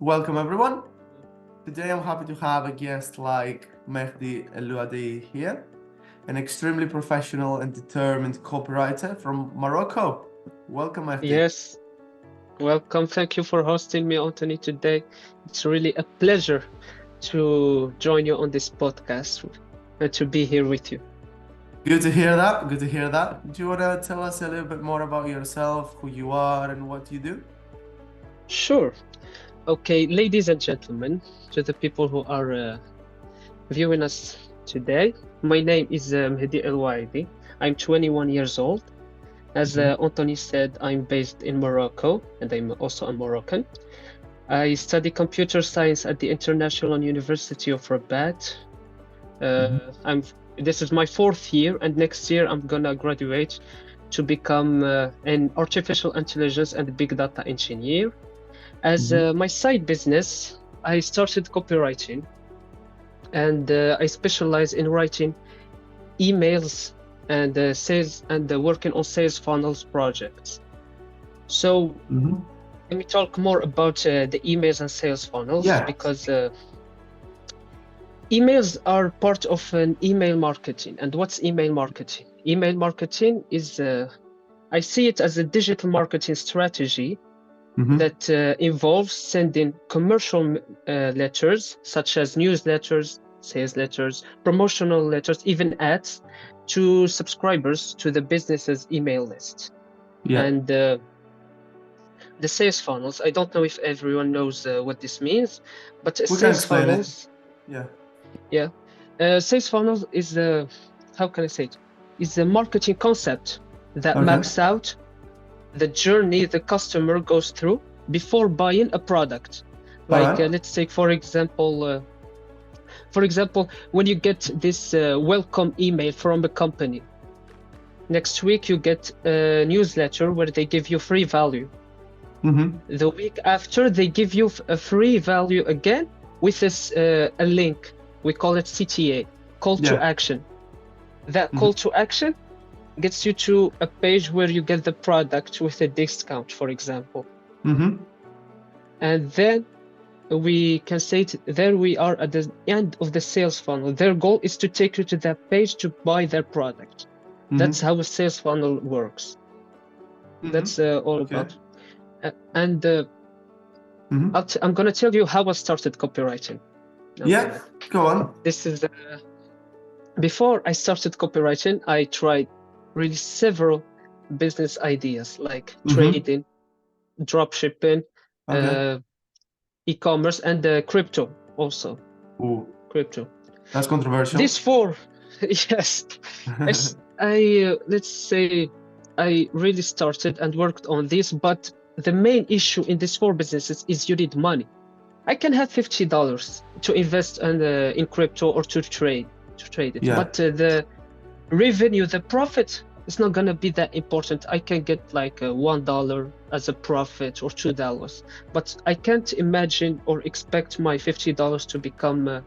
Welcome everyone. Today I'm happy to have a guest like Mehdi Elouaadi here, an extremely professional and determined copywriter from Morocco. Welcome, Mehdi. Yes, welcome. Thank you for hosting me, Anthony, today. It's really a pleasure to join you on this podcast and to be here with you. Good to hear that. Good to hear that. Do you want to tell us a little bit more about yourself, who you are, and what you do? Sure. Okay, ladies and gentlemen, to the people who are viewing us today, my name is Mehdi Elouaadi. I'm 21 years old. As Anthony said, I'm based in Morocco, and I'm also a Moroccan. I study computer science at the International University of Rabat. This is my fourth year, and next year I'm gonna graduate to become an artificial intelligence and big data engineer. As my side business, I started copywriting, and I specialize in writing emails and sales and working on sales funnels projects. So let me talk more about the emails and sales funnels, because emails are part of an email marketing. And what's email marketing? Email marketing is, I see it as a digital marketing strategy that involves sending commercial letters, such as newsletters, sales letters, promotional letters, even ads, to subscribers to the business's email list. And the sales funnels, I don't know if everyone knows what this means, but sales funnels, sales funnels is how can I say it? Is a marketing concept that maps out the journey the customer goes through before buying a product. Like let's take for example, when you get this welcome email from a company, next week you get a newsletter where they give you free value. The week after they give you a free value again with this a link. We call it CTA, call to action. That call to action gets you to a page where you get the product with a discount, for example. And then we can say there we are at the end of the sales funnel. Their goal is to take you to that page to buy their product. That's how a sales funnel works. That's all about. And I'm going to tell you how I started copywriting. Go on. This is before I started copywriting, I tried really several business ideas like trading, drop shipping, e-commerce, and crypto also. Crypto. That's controversial. These four, yes. Let's say I really started and worked on this, but the main issue in these four businesses is you need money. I can have $50 to invest in crypto or to trade it, but the revenue, the profit, is not gonna be that important. I can get like $1 as a profit or $2, but I can't imagine or expect my $50 to become,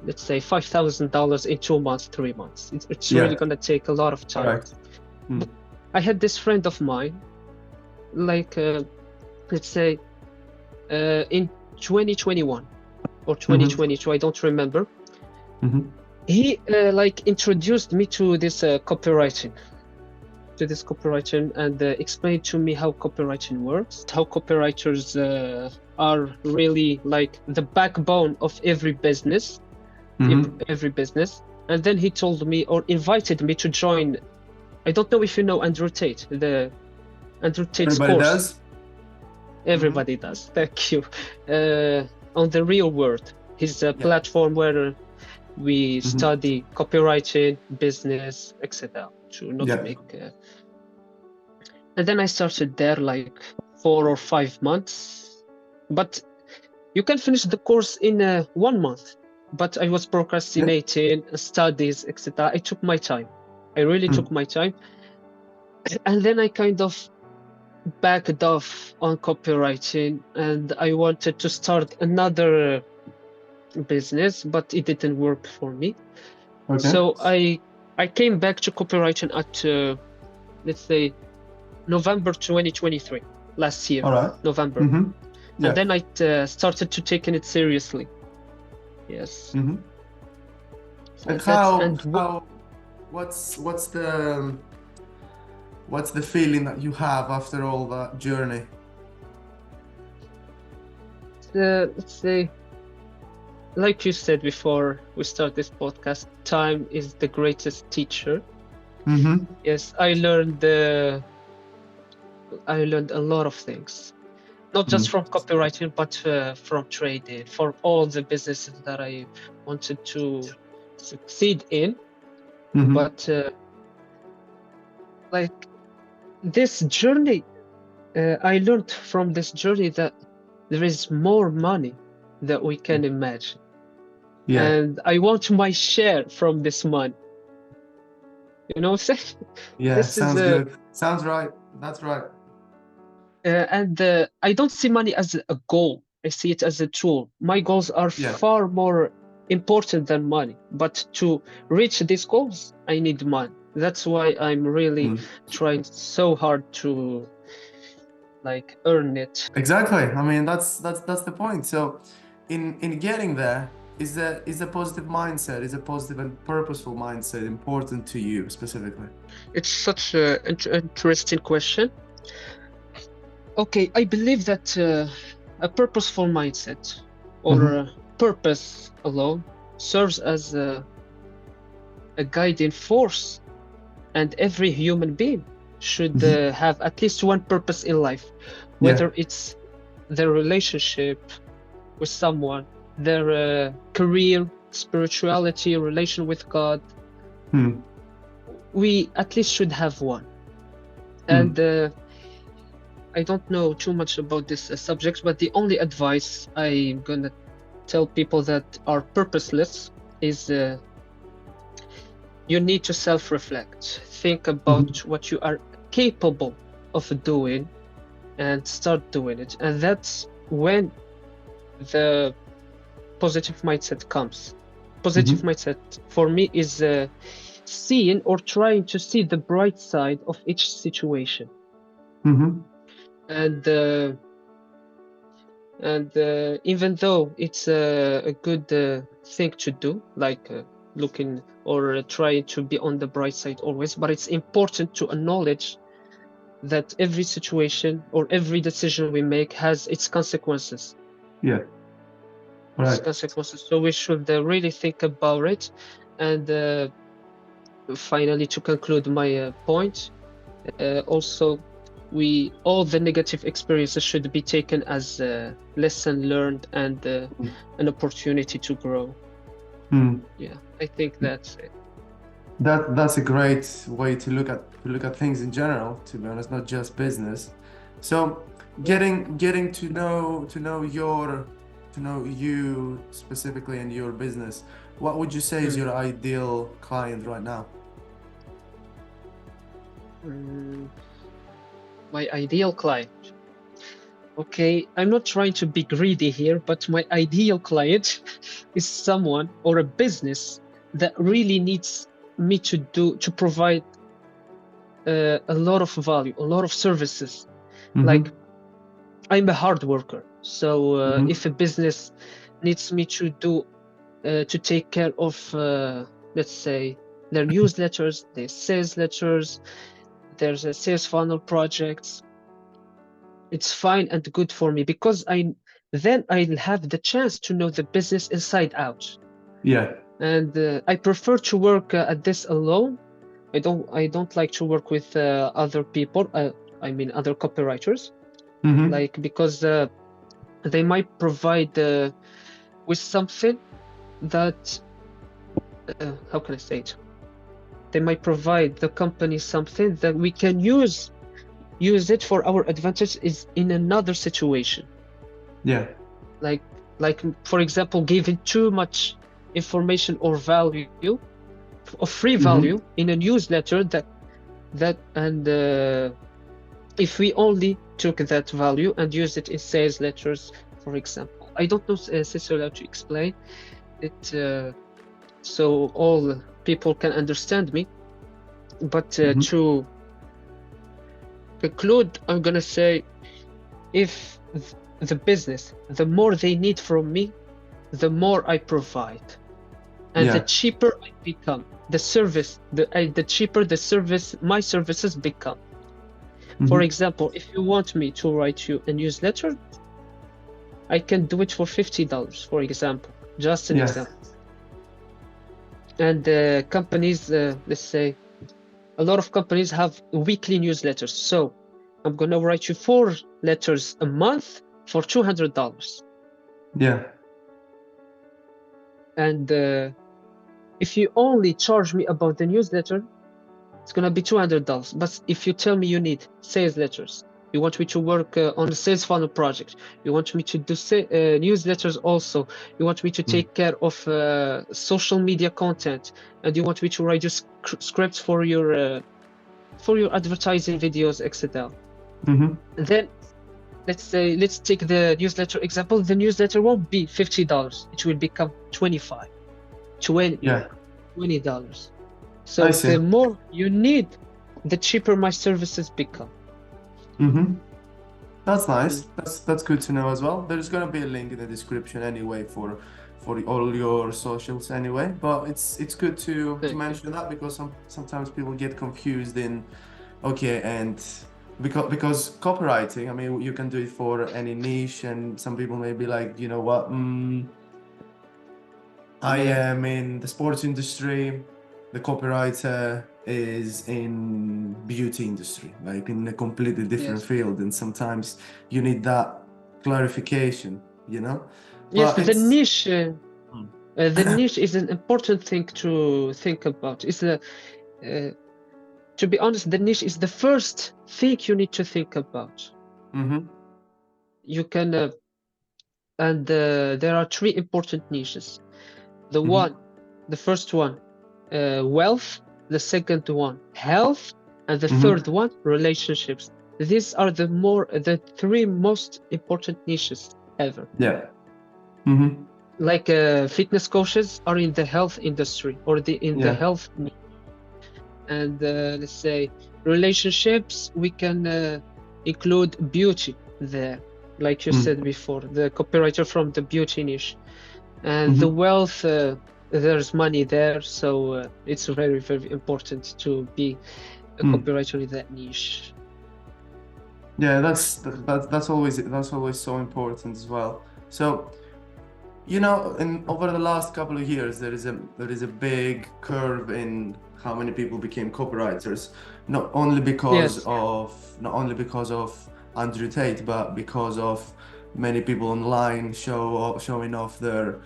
let's say, $5,000 in 2 months, 3 months. It's really gonna take a lot of time. I had this friend of mine, like let's say in 2021 or 2022, I don't remember. He like introduced me to this copywriting, and explained to me how copywriting works, how copywriters are really like the backbone of every business, And then he told me or invited me to join. I don't know if you know Andrew Tate, the Andrew Tate's course. Everybody does. Thank you. On the Real World, his platform where we study copywriting, business, etc. to not make. And then I started there like 4 or 5 months, but you can finish the course in 1 month. But I was procrastinating studies, etc. I took my time. I really took my time, and then I kind of backed off on copywriting, and I wanted to start another business, but it didn't work for me. So I came back to copywriting at let's say November 2023, last year. November. Yeah. And then I started to taking it seriously. Yes. Mm-hmm. So And what's the feeling that you have after all that journey? Let's say, like you said before we start this podcast, time is the greatest teacher. Mm-hmm. Yes, I learned a lot of things, not just from copywriting, but from trading, for all the businesses that I wanted to succeed in. Mm-hmm. But like this journey, I learned from this journey that there is more money that we can imagine. Yeah. And I want my share from this money. You know what I'm saying? Yeah, This sounds is good. Sounds right. That's right. and I don't see money as a goal. I see it as a tool. My goals are far more important than money. But to reach these goals, I need money. That's why I'm really trying so hard to like earn it. Exactly. I mean, that's the point. So, in getting there, is a positive mindset, is a positive and purposeful mindset important to you specifically? It's such an interesting question. Okay, I believe that a purposeful mindset or purpose alone serves as a guiding force, and every human being should have at least one purpose in life, whether it's their relationship with someone, their career, spirituality, relation with God. We at least should have one. And I don't know too much about this subject, but the only advice I'm gonna tell people that are purposeless is you need to self-reflect. Think about what you are capable of doing and start doing it. And that's when the positive mindset comes. Positive mindset for me is seeing or trying to see the bright side of each situation. And even though it's a good thing to do, like looking or trying to be on the bright side always, but it's important to acknowledge that every situation or every decision we make has its consequences. Yeah. Right. Its consequences. So we should really think about it. And finally, to conclude my point, also, all the negative experiences should be taken as a lesson learned and an opportunity to grow. Yeah, I think that's it. That's a great way to look at things in general, to be honest, not just business. So getting to know you specifically and your business, what would you say is your ideal client right now? My ideal client. Okay, I'm not trying to be greedy here, but my ideal client is someone or a business that really needs me to provide a lot of value, a lot of services. Like, I'm a hard worker, so if a business needs me to take care of, let's say, their newsletters, their sales letters, there's a sales funnel projects, it's fine and good for me, because then I'll have the chance to know the business inside out. Yeah. And I prefer to work at this alone. I don't like to work with other people. I mean other copywriters, like, because they might provide with something that how can I say it? They might provide the company something that we can use it for our advantage is in another situation. Yeah. Like for example, giving too much information or value or free value in a newsletter if we only took that value and used it in sales letters, for example. I don't know necessarily how to explain it so all people can understand me, but to conclude, I'm gonna say, if the business, the more they need from me, the more I provide, and the cheaper I become. The service, the cheaper the service, my services become. For example, if you want me to write you a newsletter, I can do it for $50, for example, just an example. And companies, let's say, a lot of companies have weekly newsletters. So I'm gonna write you 4 letters a month for $200. Yeah. And if you only charge me about the newsletter, it's gonna be $200. But if you tell me you need sales letters, you want me to work on a sales funnel project, you want me to do newsletters also, you want me to take care of social media content, and you want me to write your scripts for your advertising videos, etc. Then let's take the newsletter example. The newsletter won't be $50. It will become $25, $20. So the more you need, the cheaper my services become. That's nice. That's good to know as well. There's gonna be a link in the description anyway for all your socials anyway. But it's good to mention that, because sometimes people get confused in and because copywriting, I mean, you can do it for any niche, and some people may be like, you know what, I am in the sports industry, the copywriter is in beauty industry, like in a completely different field, and sometimes you need that clarification, you know. Yes, but the niche is an important thing to think about. It's to be honest, the niche is the first thing you need to think about. You can and there are 3 important niches. The first one, wealth. The second one, health, and the third one, relationships. These are the 3 most important niches ever. Like fitness coaches are in the health industry, or in the health niche. And let's say relationships, we can include beauty there, like you said before, the copywriter from the beauty niche. And the wealth, there's money there, so it's very, very important to be a copywriter in that niche. Yeah, that's always so important as well. So, you know, over the last couple of years, there is a big curve in how many people became copywriters, not only because of Andrew Tate, but because of many people online showing off their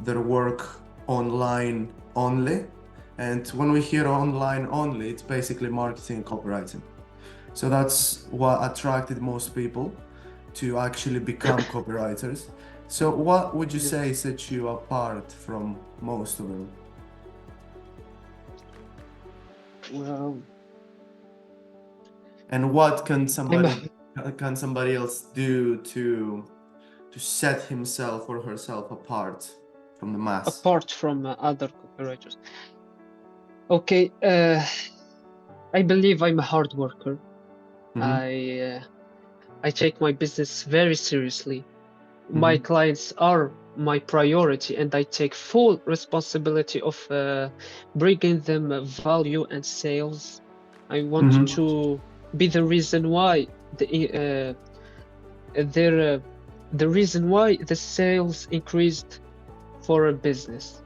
work online only. And when we hear online only, it's basically marketing and copywriting. So that's what attracted most people to actually become copywriters. So what would you say sets you apart from most of them? Well, and what can somebody else do to set himself or herself apart from the mass? Apart from other copywriters. Okay, I believe I'm a hard worker. I take my business very seriously. My clients are my priority, and I take full responsibility of bringing them value and sales. I want to be the reason why the reason why the sales increased for a business.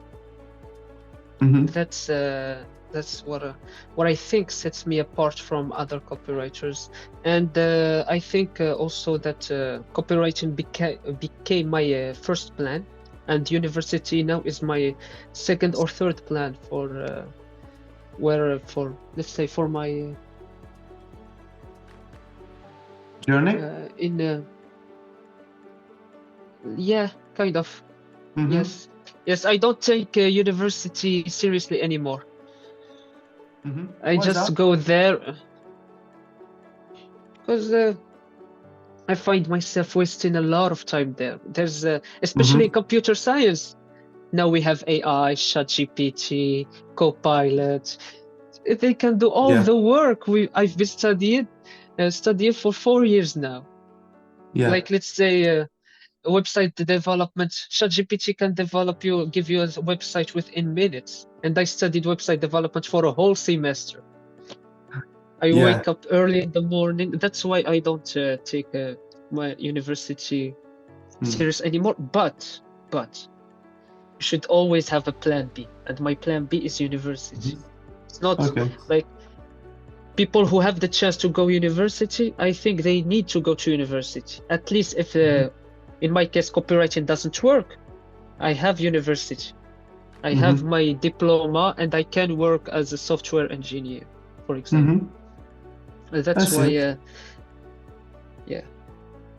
That's what I think sets me apart from other copywriters. And I think also that copywriting became my first plan, and university now is my second or third plan for let's say for my journey. Kind of. Yes, I don't take university seriously anymore. I just go there because I find myself wasting a lot of time there. There's especially in computer science. Now we have AI, ChatGPT, Copilot. They can do all the work I've been studying for 4 years now. Yeah. Like, let's say website development, ChatGPT can give you a website within minutes. And I studied website development for a whole semester. I Yeah. wake up early in the morning. That's why I don't take my university serious anymore. But you should always have a plan B, and my plan B is university. It's not Okay. like people who have the chance to go university. I think they need to go to university. At least if, in my case, copywriting doesn't work, I have university. I have my diploma, and I can work as a software engineer, for example. That's why, yeah.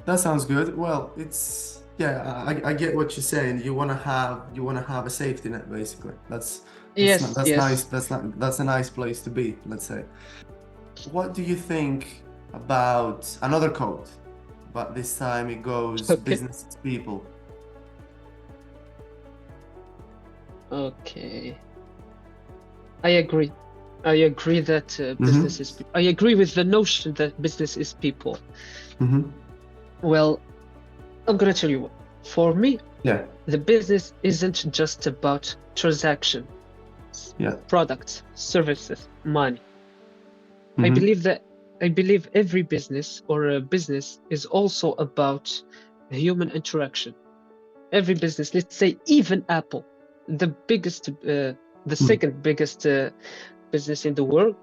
That sounds good. Well, it's I get what you're saying. You wanna have a safety net, basically. That's Yes, nice. yes. That's a nice place to be, let's say. What do you think about another quote? But this time it goes Okay. business is people. Okay. I agree. I agree that business is people. I agree with the notion that business is people. Well, I'm gonna tell you what. For me, the business isn't just about transaction, products, services, money. I believe every business or a business is also about human interaction. Every business, let's say even Apple, the biggest, the second biggest business in the world,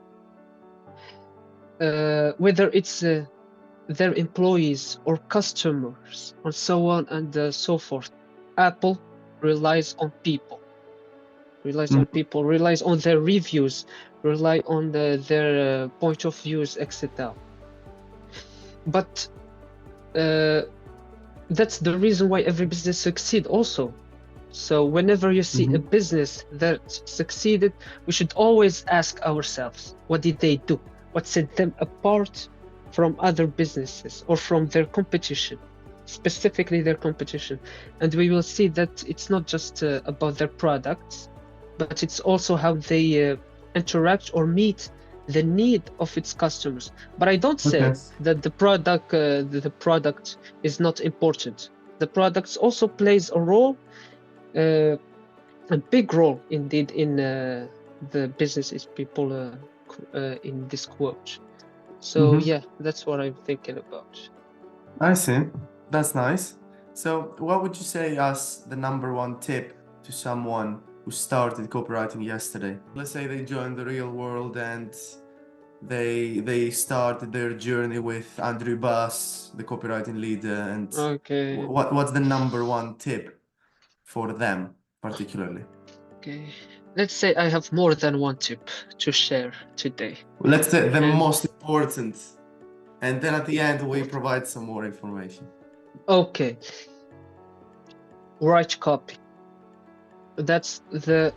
whether it's their employees or customers or so on and so forth, Apple relies on people, relies on their reviews, rely on their point of views, etc. But that's the reason why every business succeeds also. So whenever you see a business that succeeded, we should always ask ourselves, what did they do? What set them apart from other businesses or from their competition, specifically their competition? And we will see that it's not just about their products, but it's also how they interact or meet the need of its customers. But I don't say that the product is not important. The product also plays a role, a big role indeed, in the business is people in this quote. So yeah, that's what I'm thinking about. I see. That's nice. So what would you say as the number one tip to someone who started copywriting yesterday? Let's say they joined the real world and they started their journey with Andrew Bass, the copywriting leader, and what's the number one tip for them particularly? Okay, let's say I have more than one tip to share today. Let's say the most important, and then at the end we provide some more information. Okay, write copy. That's the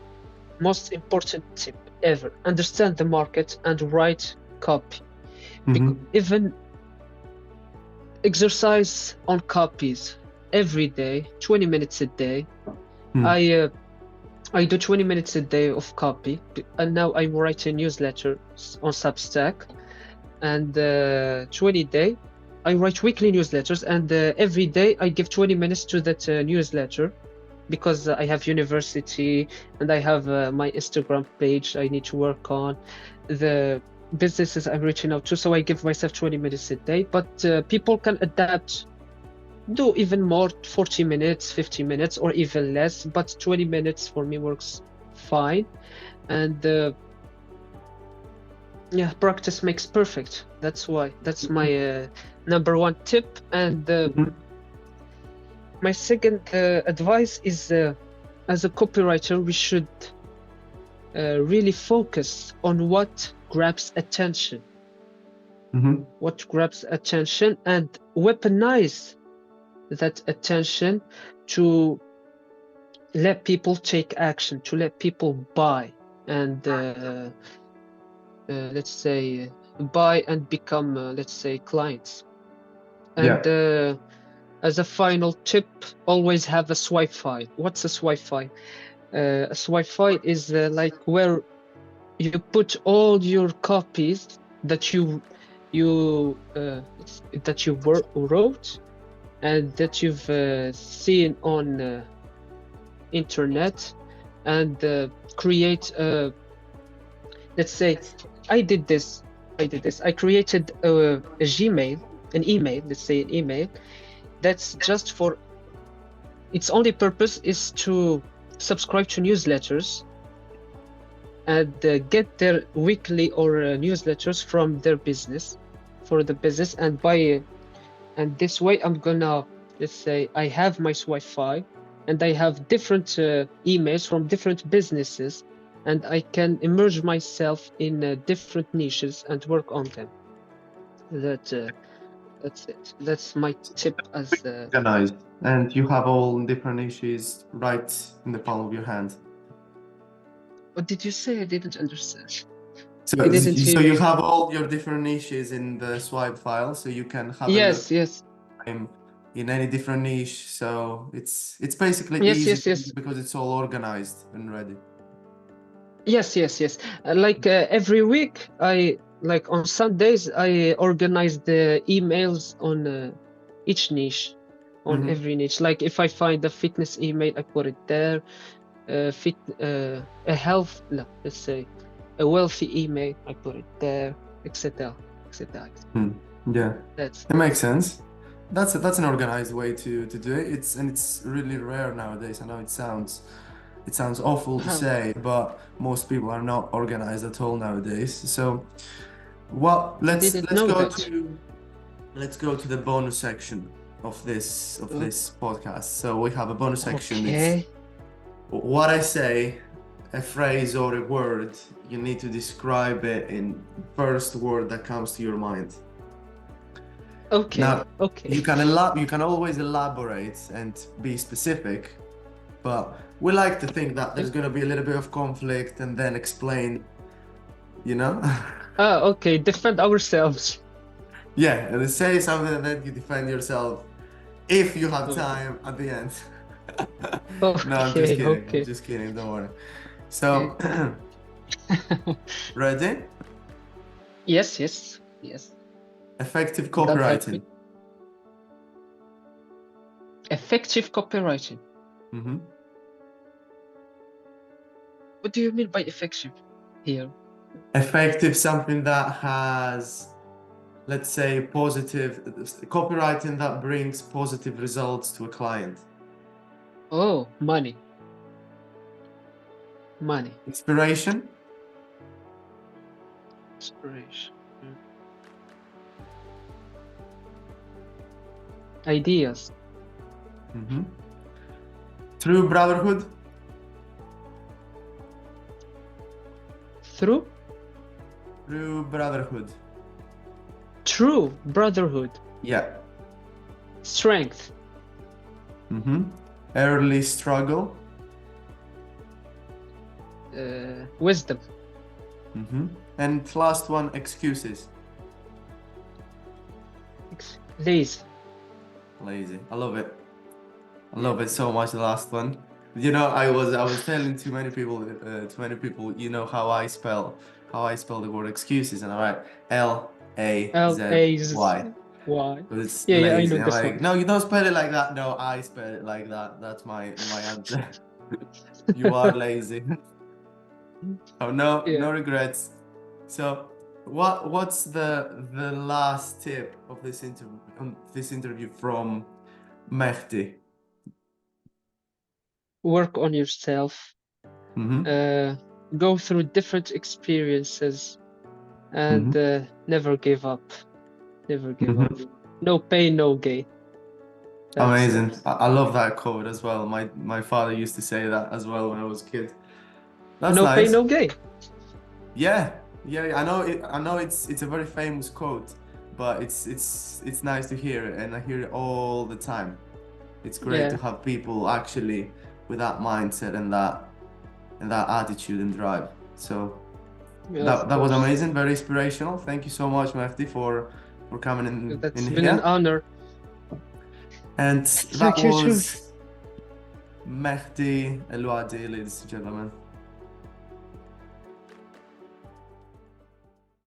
most important tip ever. Understand the market and write copy. Even exercise on copies every day, 20 minutes a day. I do 20 minutes a day of copy, and now I'm writing newsletters on Substack, and 20 day I write weekly newsletters, and every day I give 20 minutes to that newsletter, because I have university and I have my Instagram page I need to work on, the businesses I'm reaching out to, so I give myself 20 minutes a day. But people can adapt, do even more, 40 minutes, 50 minutes, or even less, but 20 minutes for me works fine. And yeah, practice makes perfect. That's my number one tip. And my second advice is, as a copywriter, we should really focus on what grabs attention. What grabs attention, and weaponize that attention to let people take action, to let people buy, and let's say buy and become, let's say, clients. And as a final tip, always have a swipe file. What's a swipe file? A swipe file is like where you put all your copies that you wrote, and that you've seen on internet, and create let's say I did this. I created a Gmail, an email, let's say an email that's just for its only purpose is to subscribe to newsletters and get their weekly or newsletters from their business, for the business, and and this way I'm gonna, let's say I have my Wi-Fi and I have different emails from different businesses, and I can immerse myself in different niches and work on them. That's it. That's my tip as Organized, and you have all different issues right in the palm of your hand. What did you say? I didn't understand. So, I didn't so hear you you. have all your different niches in the swipe file, so you can have a Yes, look yes, in any different niche. So it's basically yes, easy yes, yes, because it's all organized and ready. yes, yes, yes. Like every week, like on Sundays, I organize the emails on each niche, on Mhm. every niche. Like if I find a fitness email, I put it there. A health, no, let's say a wealthy email, I put it there, etc., etc. Yeah, That's it makes sense. That's an organized way to do it. It's really rare nowadays. I know it sounds awful to say, but most people are not organized at all nowadays. So, what? I Let's didn't know that. let's go to the bonus section of this podcast. So we have a bonus section. It's Okay. what I say, a phrase or a word. You need to describe it in first word that comes to your mind. Okay. Now, Okay. you can always elaborate and be specific, but we like to think that there's going to be a little bit of conflict and then explain, you know? Okay. Defend ourselves. Yeah, and then say something and then you defend yourself if you have Okay. time at the end. No, I'm just Okay. kidding. I'm Okay. just kidding. Don't worry. So, ready? Yes. Yes. Yes. Effective Don't help me. copywriting. Effective copywriting. Mm-hmm. What do you mean by effective here? Effective, something that has, let's say, positive copywriting that brings positive results to a client. Oh, money. Money. Inspiration. Inspiration. Ideas. Mm-hmm. True brotherhood. Through True brotherhood. true brotherhood. Yeah. Strength. Mm-hmm. Early struggle. Wisdom. Mm-hmm. And last one, excuses. Lazy. Lazy. I love it. I love it so much. The last one. You know, I was telling too many people, you know how I spell the word excuses, and I write L-A-Z-Y. Why? But it's Yeah, yeah, I lazy. know I'm this like, one. no, you don't spell it like that. No, I spell it like that. That's my answer. You are lazy. Oh no, Yeah. no regrets. So, what's the last tip of this interview from Mehdi? Work on yourself. Mm-hmm. Go through different experiences, and never give up. Never give up. Mm-hmm. No pain, no gain. That's Amazing. it. I love that quote as well. My father used to say that as well when I was a kid. That's No pain, nice. no gain. Yeah, I know it. I know it's a very famous quote, but it's nice to hear it, and I hear it all the time. It's great Yeah. to have people actually with that mindset and that attitude and drive. So Yeah, that of was course. amazing, very inspirational. Thank you so much, Mehdi, for coming That's in been an here. honor. And that Thank you too. was Mehdi Elouaadi, ladies and gentlemen.